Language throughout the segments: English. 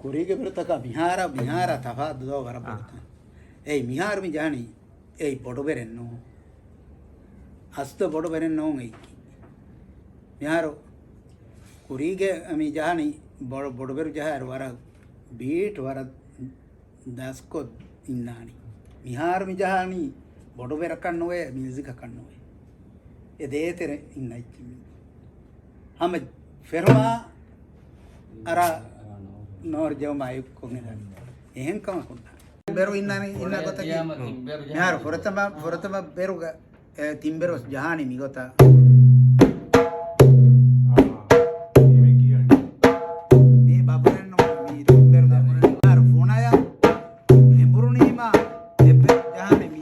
कुरीके बिरतका मिहारा मिहारा तफा दो वरपड़ता ए मिहार में जानी ए बोडुबेरेन्नो हस्त बोडुबेरेन्नो गई मिहारो कुरीके अमी जानी बोडुबेरु जहार वरा बीट वरा दासको इन्नानी मिहार में जानी बोडुबेर कन्नोए म्यूजिक कन्नोए ये दे तेरे इन्नाई हम फिरमा अरा नौर जो मायुक को नहीं එහෙන් කමකුණා බෙරු ඉන්නනේ ඉන්න කොට යාර ෆොරතම බෙරුග තිම්බෙරු ජහානි මිගත මේ බබරන්න මේ තිම්බෙරු දමරන යාර ෆෝනය එඹුරුනීමා එබ්බ ජහානි මි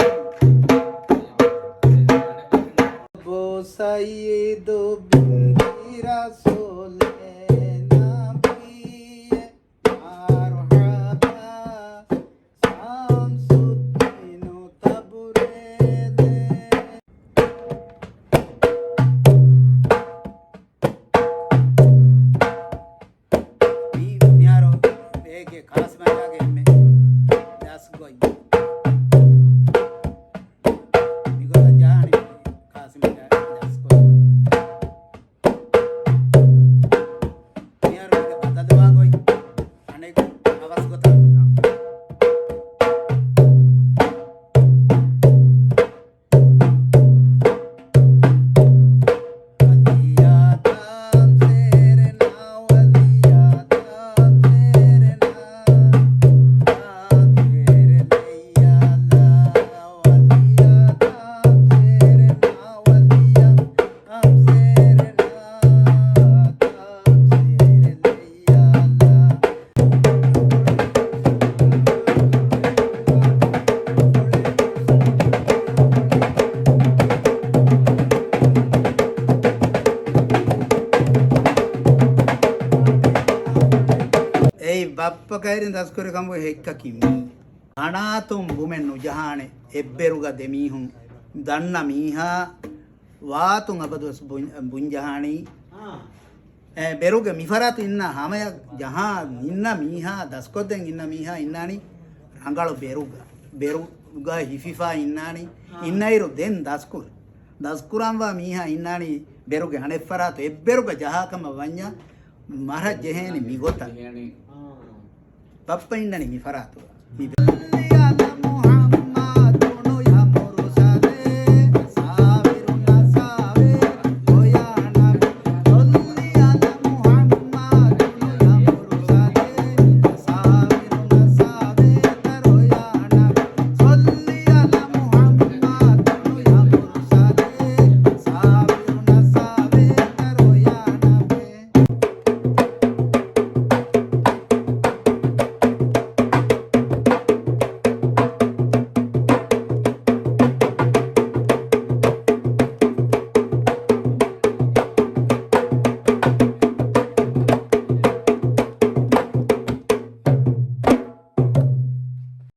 බොසයි දෝ බින්දිරා සෝලේ Kaasimajaa game das goi migo jahani Kaasimajaa das goi niar ke badadwa goi anek awas gota Bappa kairin daskore kambo hekka kimi anatum bumennu jahane ebberuga demihun danna miha waatun abadus bunjahani beruga mifaratu inna hamaya jahan inna miha daskoden inna miha innani rangalu beruga hififa innani innairu den daskuranwa miha innani beruga hanefaratu ebberuga jahakama vanya mara jeheni migota Papa indani mi farato.